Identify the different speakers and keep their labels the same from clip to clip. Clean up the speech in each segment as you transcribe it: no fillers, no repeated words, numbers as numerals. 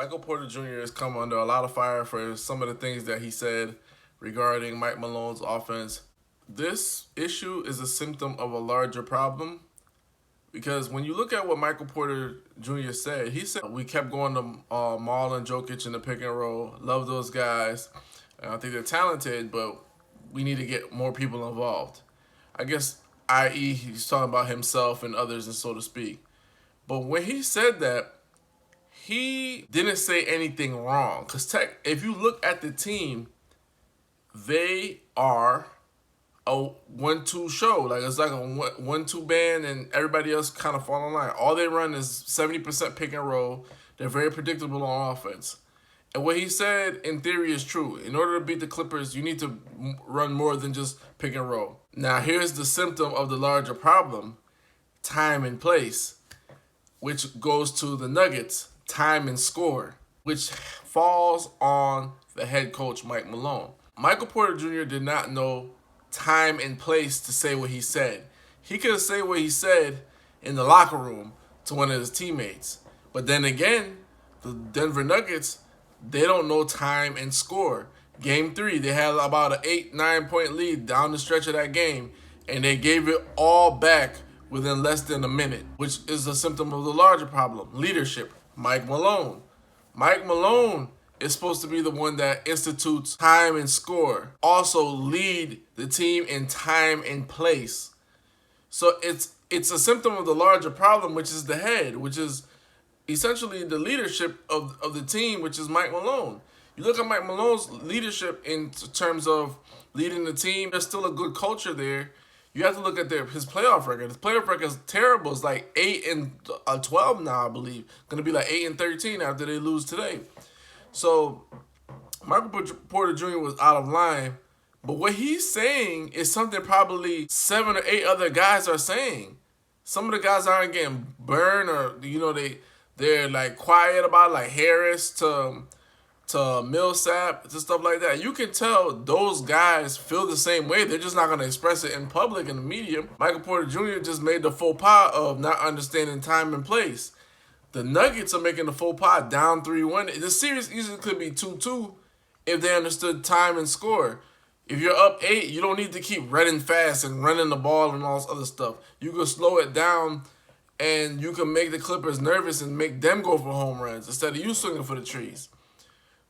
Speaker 1: Michael Porter Jr. has come under a lot of fire for some of the things that he said regarding Mike Malone's offense. This issue is a symptom of a larger problem because when you look at what Michael Porter Jr. said, he said we kept going to Maul and Jokic in the pick and roll. Love those guys. I think they're talented, but we need to get more people involved. I guess, i.e., he's talking about himself and others, and so to speak. But when he said that, he didn't say anything wrong. Because if you look at the team, they are a 1-2 show. Like, it's like a 1-2 band, and everybody else kind of fall in line. All they run is 70% pick and roll. They're very predictable on offense. And what he said, in theory, is true. In order to beat the Clippers, you need to run more than just pick and roll. Now, here's the symptom of the larger problem: time and place, which goes to the Nuggets, time and score, which falls on the head coach, Mike Malone. Michael Porter Jr. did not know time and place to say what he said. He could have said what he said in the locker room to one of his teammates. But then again, the Denver Nuggets, they don't know time and score. Game 3, they had about an 8-9 point lead down the stretch of that game, and they gave it all back within less than a minute, which is a symptom of the larger problem: leadership. Mike Malone. Mike Malone is supposed to be the one that institutes time and score. Also lead the team in time and place. So it's a symptom of the larger problem, which is the head, which is essentially the leadership of the team, which is Mike Malone. You look at Mike Malone's leadership in terms of leading the team, there's still a good culture there. You have to look at his playoff record. His playoff record is terrible. It's like 8-12 now, I believe. Going to be like 8-13 after they lose today. So Michael Porter Jr. was out of line. But what he's saying is something probably 7 or 8 other guys are saying. Some of the guys aren't getting burned, or they're like quiet about it, like Harris to Millsap, to stuff like that. You can tell those guys feel the same way. They're just not going to express it in public, in the media. Michael Porter Jr. just made the faux pas of not understanding time and place. The Nuggets are making the faux pas down 3-1. The series easily could be 2-2 if they understood time and score. If you're up 8, you don't need to keep running fast and running the ball and all this other stuff. You can slow it down, and you can make the Clippers nervous and make them go for home runs instead of you swinging for the trees.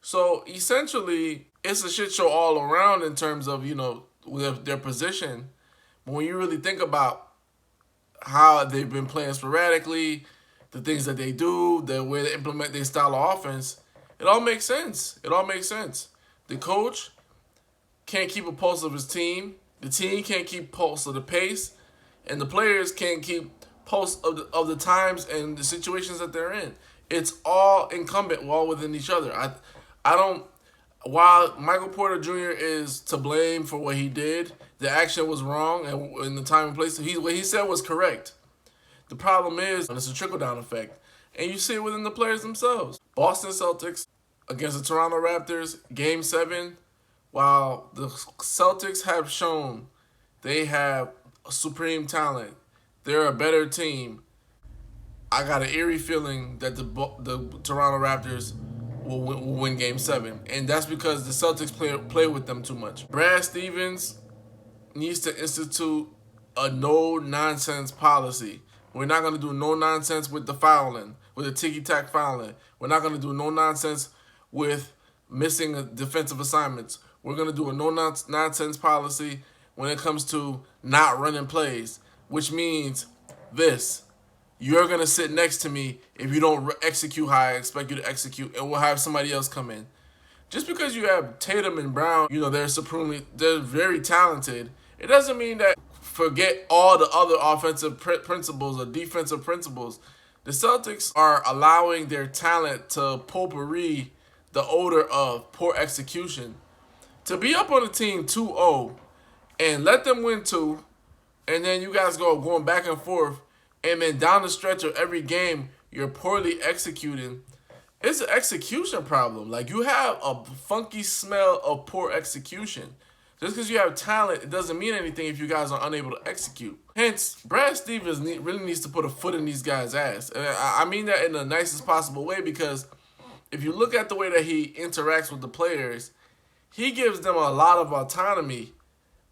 Speaker 1: So essentially, it's a shit show all around in terms of, their position. But when you really think about how they've been playing sporadically, the things that they do, the way they implement their style of offense, it all makes sense. It all makes sense. The coach can't keep a pulse of his team. The team can't keep pulse of the pace. And the players can't keep pulse of the times and the situations that they're in. It's all incumbent, all within each other. While Michael Porter Jr. is to blame for what he did, the action was wrong, and in the time and place, what he said was correct. The problem is, it's a trickle-down effect, and you see it within the players themselves. Boston Celtics against the Toronto Raptors, Game 7, while the Celtics have shown they have supreme talent, they're a better team, I got an eerie feeling that the Toronto Raptors will win Game 7. And that's because the Celtics play with them too much. Brad Stevens needs to institute a no-nonsense policy. We're not going to do no nonsense with the fouling, with the ticky-tack fouling. We're not going to do no nonsense with missing defensive assignments. We're going to do a no-nonsense policy when it comes to not running plays, which means this: you're going to sit next to me if you don't execute how I expect you to execute, and we'll have somebody else come in. Just because you have Tatum and Brown, they're very talented, it doesn't mean that forget all the other offensive principles or defensive principles. The Celtics are allowing their talent to potpourri the odor of poor execution. To be up on the team 2-0 and let them win 2, and then you guys going back and forth, and then down the stretch of every game, you're poorly executing. It's an execution problem. Like, you have a funky smell of poor execution. Just because you have talent, it doesn't mean anything if you guys are unable to execute. Hence, Brad Stevens really needs to put a foot in these guys' ass. And I mean that in the nicest possible way, because if you look at the way that he interacts with the players, he gives them a lot of autonomy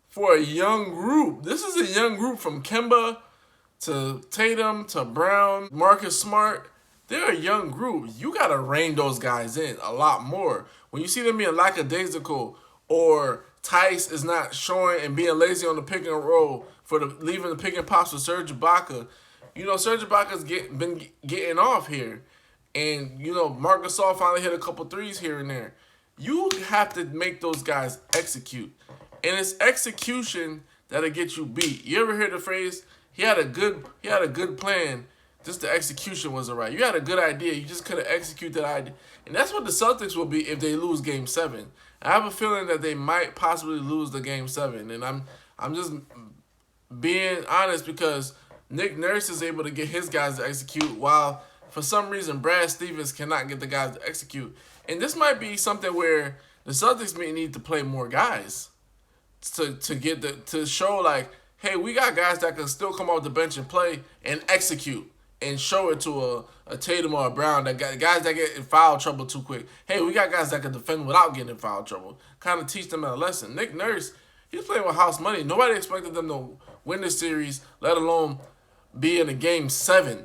Speaker 1: for a young group. This is a young group from Kemba to Tatum to Brown, Marcus Smart. They're a young group. You got to rein those guys in a lot more. When you see them being lackadaisical or Tice is not showing and being lazy on the pick and roll for leaving the pick and pops for Serge Ibaka, Serge Ibaka's been getting off here. And, Marc Gasol finally hit a couple threes here and there. You have to make those guys execute. And it's execution that'll get you beat. You ever hear the phrase, he had a good plan, just the execution wasn't right. You had a good idea, you just couldn't execute that idea. And that's what the Celtics will be if they lose Game 7. I have a feeling that they might possibly lose the Game 7. And I'm just being honest because Nick Nurse is able to get his guys to execute while for some reason Brad Stevens cannot get the guys to execute. And this might be something where the Celtics may need to play more guys to show like, hey, we got guys that can still come off the bench and play and execute and show it to a Tatum or a Brown, that guys that get in foul trouble too quick. Hey, we got guys that can defend without getting in foul trouble. Kind of teach them a lesson. Nick Nurse, he's playing with house money. Nobody expected them to win this series, let alone be in a Game 7.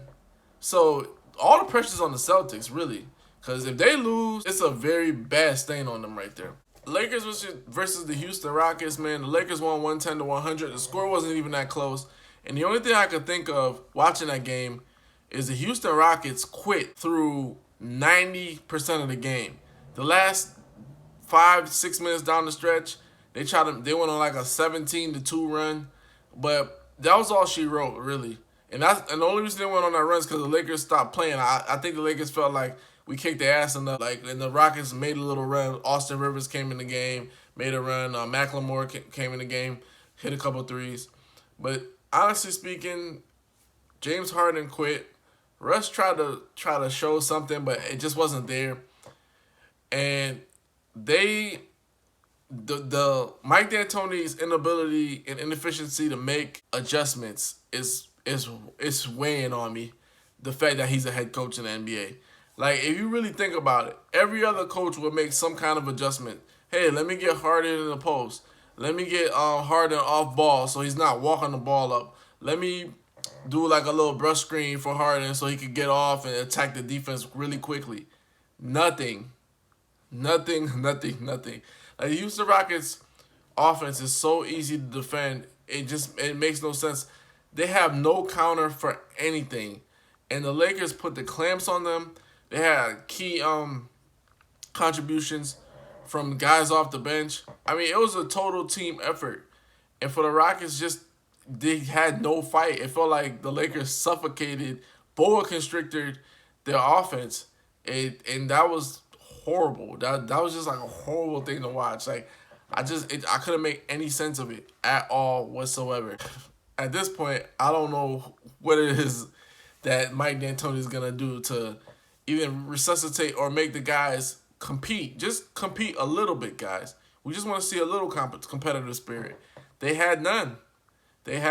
Speaker 1: So all the pressure's on the Celtics, really. Because if they lose, it's a very bad stain on them right there. Lakers versus the Houston Rockets, man. The Lakers won 110-100. The score wasn't even that close. And the only thing I could think of watching that game is the Houston Rockets quit through 90% of the game. The last 5-6 minutes down the stretch, they went on like a 17-2 run. But that was all she wrote, really. And the only reason they went on that run is because the Lakers stopped playing. I think the Lakers felt like we kicked their ass enough. And the Rockets made a little run. Austin Rivers came in the game, made a run. Macklemore came in the game, hit a couple threes. But honestly speaking, James Harden quit. Russ tried to show something, but it just wasn't there. And the Mike D'Antoni's inability and inefficiency to make adjustments is weighing on me. The fact that he's a head coach in the NBA. Like, if you really think about it, every other coach would make some kind of adjustment. Hey, let me get Harden in the post. Let me get Harden off ball so he's not walking the ball up. Let me do like a little brush screen for Harden so he could get off and attack the defense really quickly. Nothing. Like, the Houston Rockets offense is so easy to defend. It makes no sense. They have no counter for anything. And the Lakers put the clamps on them. They had key contributions from guys off the bench. I mean, it was a total team effort. And for the Rockets, they had no fight. It felt like the Lakers suffocated, boa constricted their offense. And that was horrible. That was just like a horrible thing to watch. Like, I couldn't make any sense of it at all whatsoever. At this point, I don't know what it is that Mike D'Antoni is going to do to even resuscitate or make the guys compete. Just compete a little bit, guys. We just want to see a little competitive spirit. They had none. And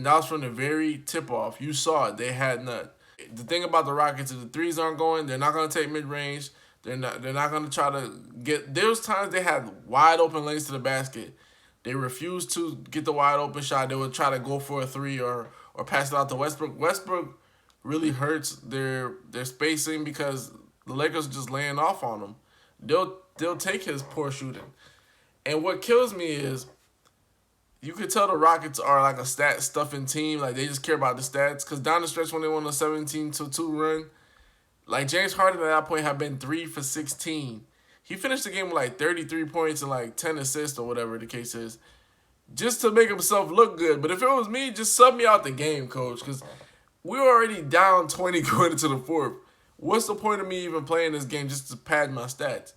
Speaker 1: that was from the very tip-off. You saw it. They had none. The thing about the Rockets is the threes aren't going. They're not going to take mid-range. They're not going to try to get... There was times they had wide-open lanes to the basket. They refused to get the wide-open shot. They would try to go for a three or pass it out to Westbrook. Westbrook really hurts their spacing because the Lakers are just laying off on them. They'll take his poor shooting. And what kills me is you could tell the Rockets are like a stat-stuffing team. Like, they just care about the stats. Because down the stretch when they won a 17-2 run, like, James Harden at that point had been 3 for 16. He finished the game with like 33 points and like 10 assists or whatever the case is, just to make himself look good. But if it was me, just sub me out the game, coach, because we were already down 20 going into the fourth. What's the point of me even playing this game just to pad my stats?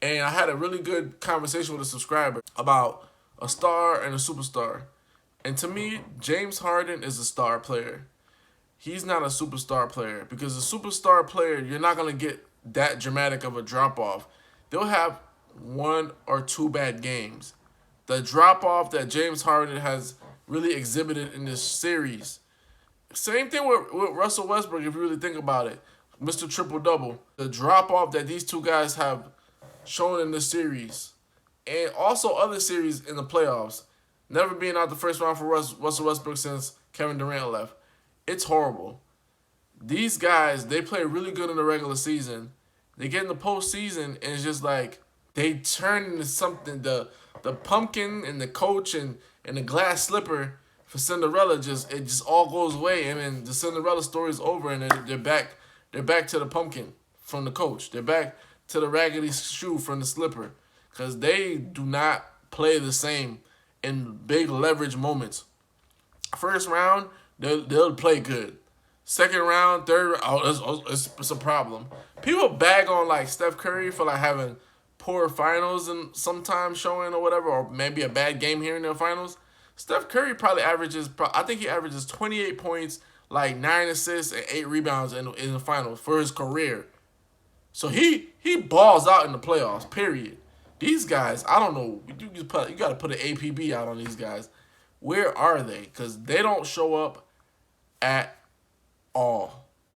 Speaker 1: And I had a really good conversation with a subscriber about a star and a superstar. And to me, James Harden is a star player. He's not a superstar player, because a superstar player, you're not going to get that dramatic of a drop-off. They'll have 1 or 2 bad games. The drop-off that James Harden has really exhibited in this series. Same thing with Russell Westbrook, if you really think about it. Mr. Triple Double. The drop off that these two guys have shown in this series, and also other series in the playoffs, never being out the first round for Russell Westbrook since Kevin Durant left. It's horrible. These guys, they play really good in the regular season. They get in the postseason, and it's just like they turn into something. The pumpkin and the coach and the glass slipper for Cinderella it just all goes away, and then the Cinderella story is over, and they're back. They're back to the pumpkin from the coach. They're back to the raggedy shoe from the slipper, because they do not play the same in big leverage moments. First round, they'll play good. Second round, third round, it's a problem. People bag on like Steph Curry for like having poor finals and sometimes showing or whatever, or maybe a bad game here in the finals. Steph Curry probably averages, I think he averages 28 points, like 9 assists and 8 rebounds in the finals for his career. So he balls out in the playoffs, period. These guys, I don't know. You got to put an APB out on these guys. Where are they? Because they don't show up at all.